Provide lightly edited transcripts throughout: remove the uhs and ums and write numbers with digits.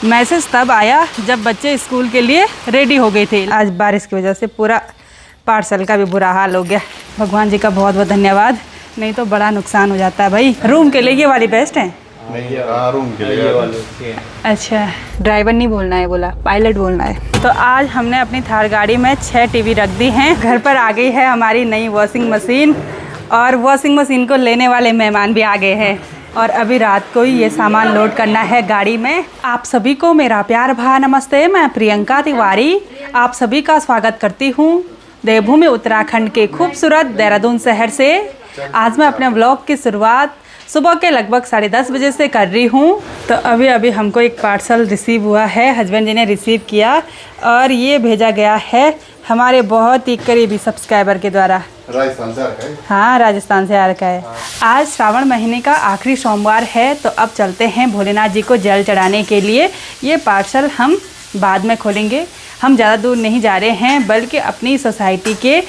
Message तब आया जब बच्चे स्कूल के लिए रेडी हो गए थे। आज बारिश की वजह से पूरा पार्सल का भी बुरा हाल हो गया। भगवान जी का बहुत बहुत धन्यवाद, नहीं तो बड़ा नुकसान हो जाता है भाई। रूम के लिए ये वाली बेस्ट है। रूम के लिए अच्छा, ड्राइवर नहीं बोलना है, बोला पायलट बोलना है। तो आज हमने अपनी थार गाड़ी में 6 टीवी रख दी हैं। घर पर आ गई है हमारी नई वॉशिंग मशीन, और वॉशिंग मशीन को लेने वाले मेहमान भी आ गए हैं। और अभी रात को ही ये सामान लोड करना है गाड़ी में। आप सभी को मेरा प्यार भरा नमस्ते। मैं प्रियंका तिवारी आप सभी का स्वागत करती हूँ देवभूमि उत्तराखंड के खूबसूरत देहरादून शहर से। आज मैं अपने व्लॉग की शुरुआत सुबह के लगभग 10:30 बजे से कर रही हूँ। तो अभी हमको एक पार्सल रिसीव हुआ है, हस्बैंड जी ने रिसीव किया, और ये भेजा गया है हमारे बहुत ही करीबी सब्सक्राइबर के द्वारा। राजस्थान से आ रखा है। हाँ, राजस्थान से आ रखा है। आज श्रावण महीने का आखिरी सोमवार है, तो अब चलते हैं भोलेनाथ जी को जल चढ़ाने के लिए। ये पार्सल हम बाद में खोलेंगे। हम ज़्यादा दूर नहीं जा रहे हैं, बल्कि अपनी सोसाइटी के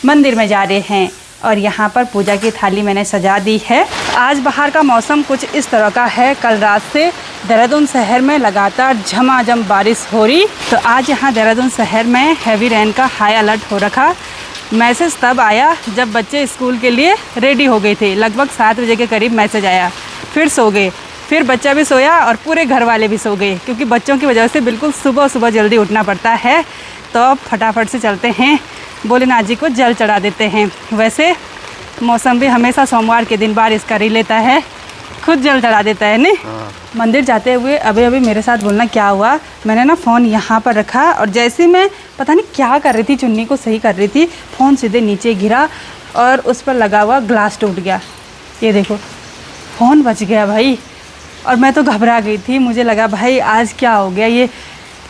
मंदिर में जा रहे हैं। और यहाँ पर पूजा की थाली मैंने सजा दी है। आज बाहर का मौसम कुछ इस तरह का है। कल रात से देहरादून शहर में लगातार झमाझम बारिश हो रही, तो आज यहाँ देहरादून शहर में हैवी रेन का हाई अलर्ट हो रखा। मैसेज तब आया जब बच्चे स्कूल के लिए रेडी हो गए थे। लगभग 7 बजे के करीब मैसेज आया, फिर सो गए, फिर बच्चा भी सोया और पूरे घर वाले भी सो गए, क्योंकि बच्चों की वजह से बिल्कुल सुबह सुबह जल्दी उठना पड़ता है। तो अब फटाफट से चलते हैं भोलेनाथ जी को जल चढ़ा देते हैं। वैसे मौसम भी हमेशा सोमवार के दिन बारिश कर ही लेता है, खुद जल चढ़ा देता है नहीं। मंदिर जाते हुए अभी मेरे साथ बोलना क्या हुआ, मैंने ना फ़ोन यहाँ पर रखा, और जैसे मैं पता नहीं क्या कर रही थी, चुन्नी को सही कर रही थी, फ़ोन सीधे नीचे गिरा और उस पर लगा हुआ ग्लास टूट गया। ये देखो, फ़ोन बच गया भाई। और मैं तो घबरा गई थी, मुझे लगा भाई आज क्या हो गया ये,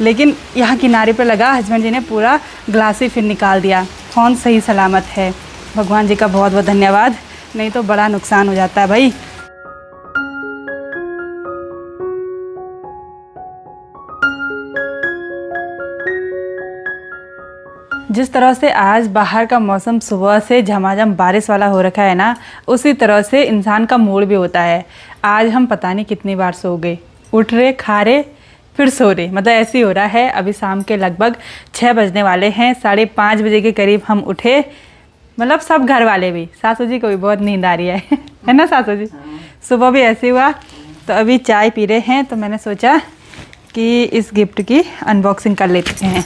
लेकिन यहाँ किनारे पर लगा, हस्बैंड जी ने पूरा ग्लास ही फिर निकाल दिया। फ़ोन सही सलामत है। भगवान जी का बहुत बहुत धन्यवाद, नहीं तो बड़ा नुकसान हो जाता है भाई। जिस तरह से आज बाहर का मौसम सुबह से झमाझम बारिश वाला हो रखा है ना, उसी तरह से इंसान का मूड भी होता है। आज हम पता नहीं कितनी बार सो गए, उठ रहे, खा रहे, फिर सो रहे, मतलब ऐसे ही हो रहा है। अभी शाम के लगभग 6 बजने वाले हैं। 5:30 बजे के करीब हम उठे, मतलब सब घर वाले भी। सासू जी को भी बहुत नींद आ रही है ना सासू जी? सुबह भी ऐसे हुआ। तो अभी चाय पी रहे हैं, तो मैंने सोचा कि इस गिफ्ट की अनबॉक्सिंग कर लेते हैं।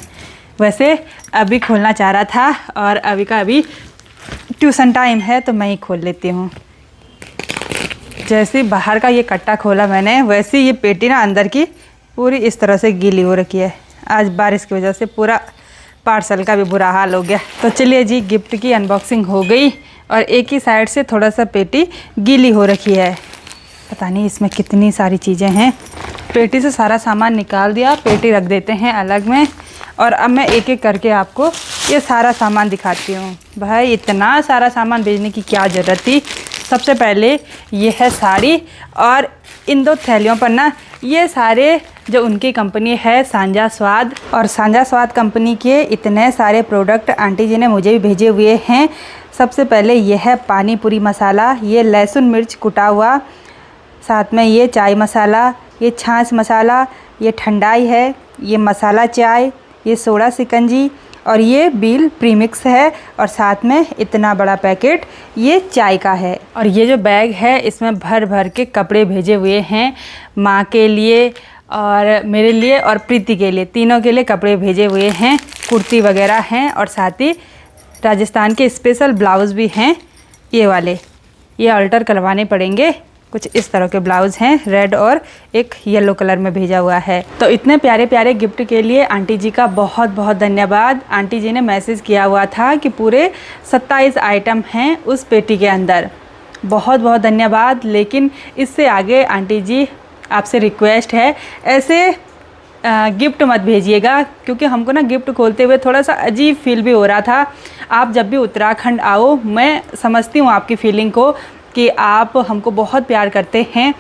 वैसे अभी खोलना चाह रहा था, और अभी का अभी ट्यूशन टाइम है, तो मैं ही खोल लेती हूँ। जैसे बाहर का ये कट्टा खोला मैंने, वैसे ये पेटी ना अंदर की पूरी इस तरह से गीली हो रखी है। आज बारिश की वजह से पूरा पार्सल का भी बुरा हाल हो गया। तो चलिए जी, गिफ्ट की अनबॉक्सिंग हो गई, और एक ही साइड से थोड़ा सा पेटी गीली हो रखी है। पता नहीं इसमें कितनी सारी चीज़ें हैं। पेटी से सारा सामान निकाल दिया, पेटी रख देते हैं अलग में। और अब मैं एक एक करके आपको ये सारा सामान दिखाती हूँ। भाई इतना सारा सामान भेजने की क्या ज़रूरत थी। सबसे पहले ये है साड़ी, और इन 2 थैलियों पर ना ये सारे जो उनकी कंपनी है सांझा स्वाद, और सांझा स्वाद कंपनी के इतने सारे प्रोडक्ट आंटी जी ने मुझे भी भेजे हुए हैं। सबसे पहले ये है पानी पूरी मसाला, ये लहसुन मिर्च कुटा हुआ, साथ में ये चाय मसाला, ये छाछ मसाला, ये ठंडाई है, ये मसाला चाय, ये सोडा शिकंजी, और ये बील प्रीमिक्स है, और साथ में इतना बड़ा पैकेट ये चाय का है। और ये जो बैग है इसमें भर भर के कपड़े भेजे हुए हैं, माँ के लिए और मेरे लिए और प्रीति के लिए, तीनों के लिए कपड़े भेजे हुए हैं। कुर्ती वगैरह हैं, और साथ ही राजस्थान के स्पेशल ब्लाउज़ भी हैं। ये वाले ये अल्टर करवाने पड़ेंगे। कुछ इस तरह के ब्लाउज़ हैं, रेड और एक येलो कलर में भेजा हुआ है। तो इतने प्यारे प्यारे गिफ्ट के लिए आंटी जी का बहुत बहुत धन्यवाद। आंटी जी ने मैसेज किया हुआ था कि पूरे 27 आइटम हैं उस पेटी के अंदर। बहुत बहुत धन्यवाद। लेकिन इससे आगे आंटी जी आपसे रिक्वेस्ट है, ऐसे गिफ्ट मत भेजिएगा, क्योंकि हमको ना गिफ्ट खोलते हुए थोड़ा सा अजीब फील भी हो रहा था। आप जब भी उत्तराखंड आओ, मैं समझती हूँ आपकी फीलिंग को कि आप हमको बहुत प्यार करते हैं,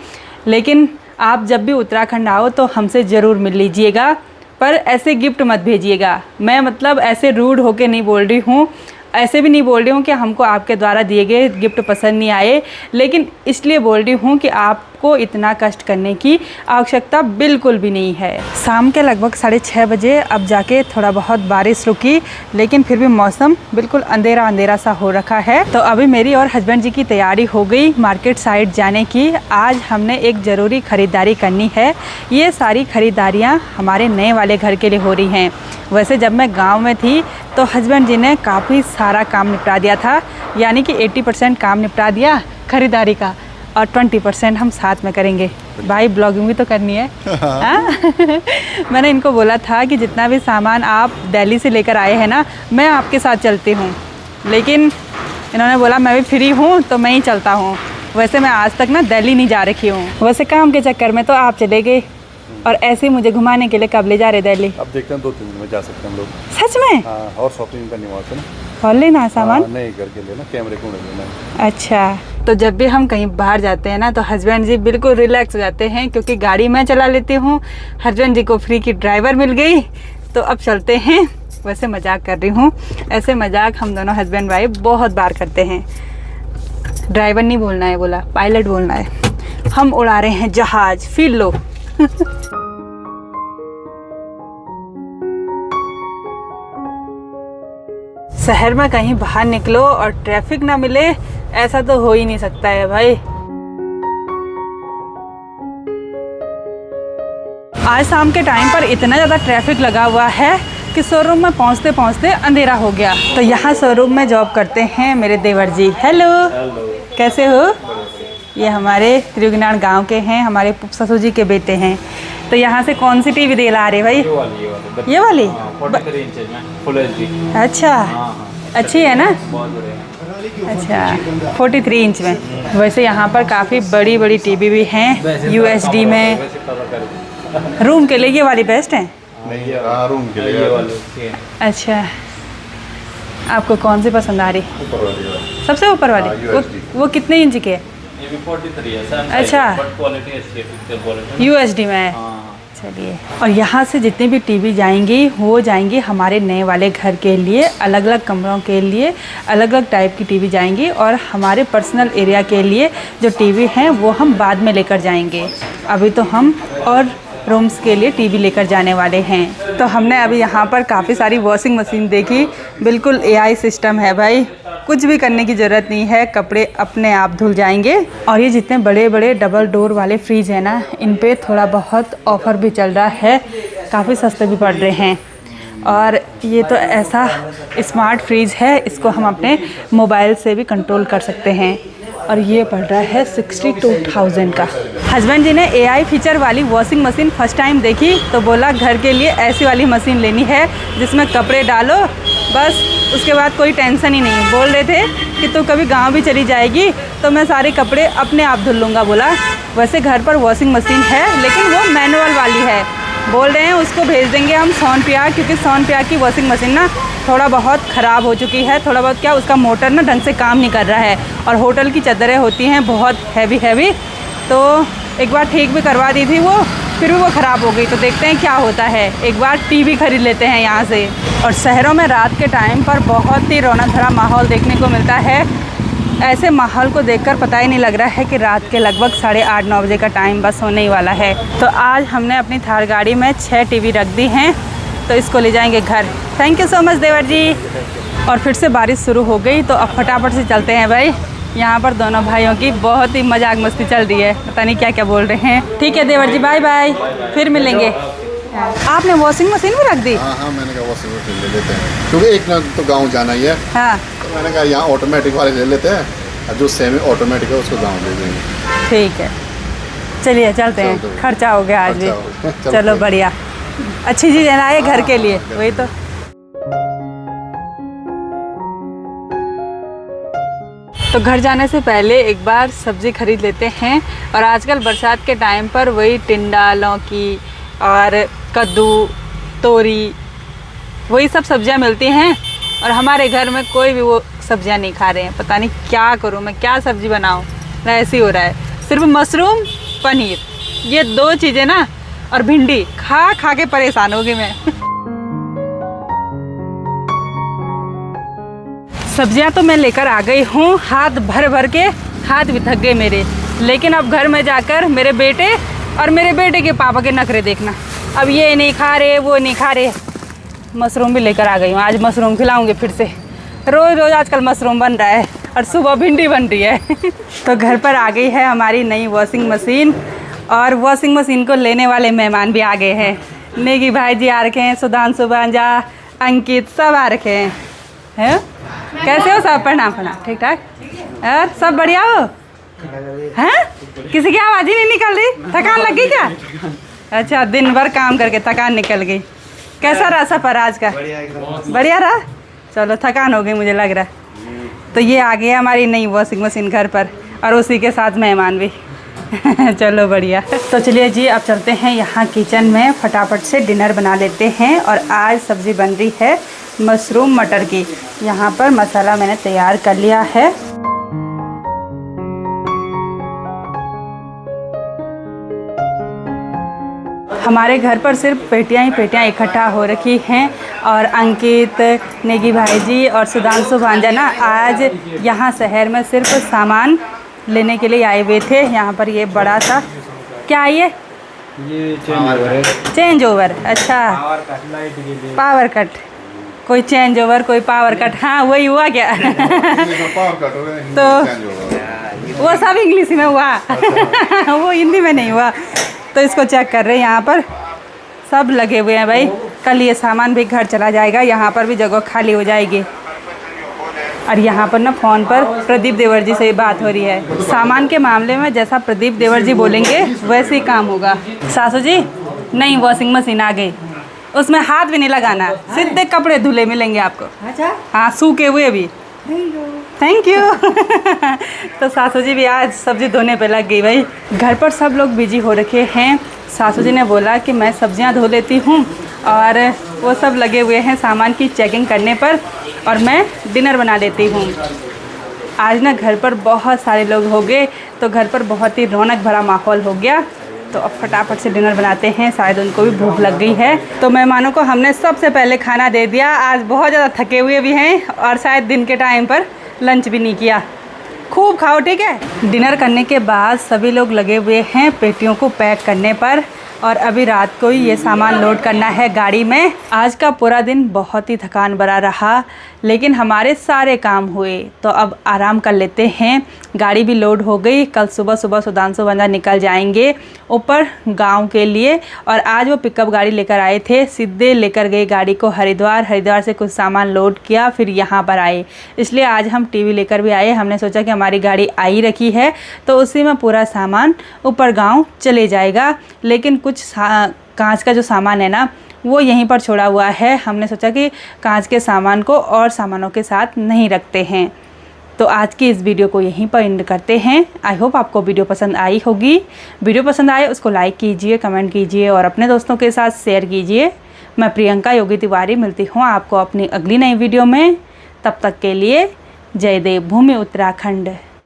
लेकिन आप जब भी उत्तराखंड आओ तो हमसे ज़रूर मिल लीजिएगा, पर ऐसे गिफ्ट मत भेजिएगा। मैं मतलब ऐसे रूड होके नहीं बोल रही हूँ, ऐसे भी नहीं बोल रही हूँ कि हमको आपके द्वारा दिए गए गिफ्ट पसंद नहीं आए, लेकिन इसलिए बोल रही हूँ कि आपको आपको इतना कष्ट करने की आवश्यकता बिल्कुल भी नहीं है। शाम के लगभग 6:30 बजे अब जाके थोड़ा बहुत बारिश रुकी, लेकिन फिर भी मौसम बिल्कुल अंधेरा अंधेरा सा हो रखा है। तो अभी मेरी और हस्बैंड जी की तैयारी हो गई मार्केट साइड जाने की। आज हमने एक ज़रूरी ख़रीदारी करनी है। ये सारी ख़रीदारियाँ हमारे नए वाले घर के लिए हो रही हैं। वैसे जब मैं गांव में थी तो हस्बैंड जी ने काफ़ी सारा काम निपटा दिया था, यानी कि 80% काम निपटा दिया खरीदारी का, और 20% हम साथ में करेंगे। भाई ब्लॉगिंग भी तो करनी है। मैंने इनको बोला था कि जितना भी सामान आप दिल्ली से लेकर आए हैं ना, मैं आपके साथ चलती हूँ, लेकिन इन्होंने बोला मैं भी फ्री हूँ तो मैं ही चलता हूँ। वैसे मैं आज तक ना दिल्ली नहीं जा रखी हूँ, वैसे काम के चक्कर में तो आप चले गए, और ऐसे ही मुझे घुमाने के लिए कब ले जा रहे दिल्ली? अब देखते हैं 2-3 दिन में जा सकते हैं हम लोग। सच में? हाँ, और शॉपिंग करनी वहाँ से ना। और लेना है सामान? नहीं, घर के लिए ना, कैमरे को लेना है। अच्छा, तो जब भी हम कहीं बाहर जाते हैं ना तो हस्बैंड जी बिल्कुल रिलैक्स हो जाते हैं, क्योंकि गाड़ी मैं चला लेती हूँ। हस्बैंड जी को फ्री की ड्राइवर मिल गई, तो अब चलते हैं। वैसे मजाक कर रही हूँ, ऐसे मजाक हम दोनों हस्बैंड वाइफ बहुत बार करते हैं। ड्राइवर नहीं बोलना है, बोला पायलट बोलना है। हम उड़ा रहे हैं जहाज, फील लो। शहर में कहीं बाहर निकलो और ट्रैफिक ना मिले, ऐसा तो हो ही नहीं सकता है भाई। आज शाम के टाइम पर इतना ज़्यादा ट्रैफिक लगा हुआ है कि शोरूम में पहुंचते पहुंचते अंधेरा हो गया। तो यहाँ शोरूम में जॉब करते हैं मेरे देवर जी। हेलो, कैसे हो? ये हमारे त्रिगुनान गांव के हैं, हमारे ससुर जी के बेटे हैं। तो यहाँ से कौन सी टीवी दे ला रहे भाई? ये वाली 43 इंच में फुल एचडी। अच्छा, अच्छी है ना? अच्छा, 43 इंच में। वैसे यहाँ पर काफ़ी बड़ी बड़ी टीवी भी हैं यूएसडी में। रूम के लिए ये वाली बेस्ट है? नहीं, रूम के लिए ये वाली। अच्छा, आपको कौन सी पसंद आ रही? ऊपर वाली है। सबसे ऊपर वाली? USD। वो कितने इंच के है? ये भी 43 है, सेम अच्छा। साइज, बट क्वालिटी अच्छी है, पिक्चर क्वालिटी। यूएसडी में है? हाँ। चलिए, और यहाँ से जितनी भी टीवी जाएंगी वो जाएंगी हमारे नए वाले घर के लिए। अलग अलग कमरों के लिए अलग अलग टाइप की टीवी जाएंगी, और हमारे पर्सनल एरिया के लिए जो टीवी हैं वो हम बाद में लेकर जाएंगे। अभी तो हम और रूम्स के लिए टीवी लेकर जाने वाले हैं। तो हमने अभी यहाँ पर काफ़ी सारी वॉशिंग मशीन देखी। बिल्कुल एआई सिस्टम है भाई, कुछ भी करने की ज़रूरत नहीं है, कपड़े अपने आप धुल जाएंगे। और ये जितने बड़े बड़े डबल डोर वाले फ्रिज हैं ना, इन पे थोड़ा बहुत ऑफ़र भी चल रहा है, काफ़ी सस्ते भी पड़ रहे हैं। और ये तो ऐसा स्मार्ट फ्रिज है, इसको हम अपने मोबाइल से भी कंट्रोल कर सकते हैं। और ये पड़ रहा है 62,000 का। हस्बैंड जी ने एआई फीचर वाली वॉशिंग मशीन फर्स्ट टाइम देखी तो बोला घर के लिए ऐसी वाली मशीन लेनी है जिसमें कपड़े डालो बस, उसके बाद कोई टेंशन ही नहीं। बोल रहे थे कि तू कभी गांव भी चली जाएगी तो मैं सारे कपड़े अपने आप धुल लूँगा, बोला। वैसे घर पर वॉशिंग मशीन है, लेकिन वो मैनुअल वाली है। बोल रहे हैं उसको भेज देंगे हम सोनप्रिया, क्योंकि सोनप्रिया की वॉशिंग मशीन ना थोड़ा बहुत ख़राब हो चुकी है। थोड़ा बहुत क्या, उसका मोटर ना ढंग से काम नहीं कर रहा है, और होटल की चादरें होती हैं बहुत हैवी, तो एक बार ठीक भी करवा दी थी वो, फिर भी वो ख़राब हो गई। तो देखते हैं क्या होता है, एक बार टीवी खरीद लेते हैं यहाँ से। और शहरों में रात के टाइम पर बहुत ही रौनक भरा माहौल देखने को मिलता है। ऐसे माहौल को देखकर पता ही नहीं लग रहा है कि रात के लगभग 8:30-9 बजे का टाइम बस होने ही वाला है। तो आज हमने अपनी थार गाड़ी में 6 टीवी रख दी हैं, तो इसको ले जाएंगे घर। थैंक यू सो मच देवर जी। और फिर से बारिश शुरू हो गई, तो अब फटाफट से चलते हैं भाई। यहाँ पर दोनों भाइयों की बहुत ही मजाक मस्ती चल रही है, पता नहीं क्या क्या बोल रहे हैं। ठीक है देवर जी, बाय बाय, फिर मिलेंगे। आपने वॉशिंग मशीन भी रख दी? हाँ, मैंने कहा वॉशिंग मशीन ले लेते हैं, क्योंकि एक ना तो गाँव जाना ही है। हाँ, तो मैंने कहा यहाँ ऑटोमेटिक वाले ले लेते हैं, और जो सेमी ऑटोमेटिक है उसको गाँव ले देंगे। ठीक है, चलिए चलते हैं। खर्चा हो गया आज भी। चलो बढ़िया, अच्छी चीज़ है ना ये घर के लिए, वही तो। तो घर जाने से पहले एक बार सब्ज़ी खरीद लेते हैं। और आजकल बरसात के टाइम पर वही टिंडा, लौकी और कद्दू, तोरी, वही सब सब्जियां मिलती हैं। और हमारे घर में कोई भी वो सब्जियां नहीं खा रहे हैं, पता नहीं क्या करूं मैं, क्या सब्ज़ी बनाऊं, ऐसे ही हो रहा है। सिर्फ मशरूम, पनीर, ये 2 चीज़ें ना, और भिंडी खा खा के परेशान हो गई मैं। सब्जियां तो मैं लेकर आ गई हूँ हाथ भर भर के, हाथ भी थक गए मेरे। लेकिन अब घर में जाकर मेरे बेटे और मेरे बेटे के पापा के नखरे देखना। अब ये नहीं खा रहे, वो नहीं खा रहे। मशरूम भी लेकर आ गई हूँ, आज मशरूम खिलाऊंगी फिर से। रोज़ रोज़ आजकल मशरूम बन रहा है और सुबह भिंडी बन रही है। तो घर पर आ गई है हमारी नई वॉशिंग मशीन, और वॉशिंग मशीन को लेने वाले मेहमान भी आ गए हैं। नेगी भाई जी आ रखे हैं, सुधांशु भांजा, अंकित सब आ रखे हैं। कैसे हो सब? प्रणाम प्रणाम, ठीक ठाक। और सब बढ़िया हो? हैं? किसी की आवाज़ ही नहीं निकल रही? थकान लग गई क्या? अच्छा, दिन भर काम करके थकान निकल गई। कैसा रहा सफ़र आज का? बढ़िया रहा। चलो, थकान हो गई मुझे लग रहा है। तो ये आ गई हमारी नई वॉशिंग मशीन घर पर, और उसी के साथ मेहमान भी। चलो बढ़िया। तो चलिए जी, अब चलते हैं यहाँ किचन में, फटाफट से डिनर बना लेते हैं। और आज सब्ज़ी बन रही है मशरूम मटर की। यहाँ पर मसाला मैंने तैयार कर लिया है। हमारे घर पर सिर्फ पेटियाँ ही पेटियाँ इकट्ठा हो रखी हैं, और अंकित, नेगी भाई जी और सुधांशु भांजा ना आज यहाँ शहर में सिर्फ सामान लेने के लिए आए हुए थे। यहाँ पर ये बड़ा सा क्या है ये चेंज ओवर है। चेंज ओवर, अच्छा, पावर कट। कोई चेंज ओवर, कोई पावर कट। हाँ, वही हुआ क्या? तो वो सब इंग्लिश में हुआ। वो हिंदी में नहीं हुआ। तो इसको चेक कर रहे हैं। यहाँ पर सब लगे हुए हैं भाई। कल ये सामान भी घर चला जाएगा, यहाँ पर भी जगह खाली हो जाएगी। और यहाँ पर ना फ़ोन पर प्रदीप देवर जी से बात हो रही है। सामान के मामले में जैसा प्रदीप देवर जी बोलेंगे वैसे ही काम होगा। सासू जी, नई वॉशिंग मशीन आ गई, उसमें हाथ भी नहीं लगाना, सीधे कपड़े धुले मिलेंगे आपको। अच्छा, हाँ, सूखे हुए भी। Thank you. तो सासू जी भी आज सब्ज़ी धोने पे लग गई भाई। घर पर सब लोग बिजी हो रखे हैं। सासू जी ने बोला कि मैं सब्जियां धो लेती हूँ, और वो सब लगे हुए हैं सामान की चेकिंग करने पर, और मैं डिनर बना लेती हूँ। आज ना घर पर बहुत सारे लोग हो गए, तो घर पर बहुत ही रौनक भरा माहौल हो गया। तो अब फटाफट से डिनर बनाते हैं, शायद उनको भी भूख लग गई है। तो मेहमानों को हमने सबसे पहले खाना दे दिया। आज बहुत ज़्यादा थके हुए भी हैं, और शायद दिन के टाइम पर लंच भी नहीं किया। खूब खाओ, ठीक है। डिनर करने के बाद सभी लोग लगे हुए हैं पेटियों को पैक करने पर, और अभी रात को ही ये सामान लोड करना है गाड़ी में। आज का पूरा दिन बहुत ही थकान भरा रहा, लेकिन हमारे सारे काम हुए। तो अब आराम कर लेते हैं। गाड़ी भी लोड हो गई। कल सुबह सुबह सुधांशु भांजा निकल जाएंगे ऊपर गांव के लिए, और आज वो पिकअप गाड़ी लेकर आए थे। सीधे लेकर गए गाड़ी को हरिद्वार। हरिद्वार से कुछ सामान लोड किया, फिर यहाँ पर आए। इसलिए आज हम टीवी लेकर भी आए। हमने सोचा कि हमारी गाड़ी आई रखी है तो उसी में पूरा सामान ऊपर गाँव चले जाएगा। लेकिन कुछ कांच का जो सामान है ना, वो यहीं पर छोड़ा हुआ है। हमने सोचा कि कांच के सामान को और सामानों के साथ नहीं रखते हैं। तो आज की इस वीडियो को यहीं पर एंड करते हैं। आई होप आपको वीडियो पसंद आई होगी। वीडियो पसंद आए उसको लाइक कीजिए, कमेंट कीजिए, और अपने दोस्तों के साथ शेयर कीजिए। मैं प्रियंका योगी तिवारी मिलती हूँ आपको अपनी अगली नई वीडियो में। तब तक के लिए जय देव भूमि उत्तराखंड।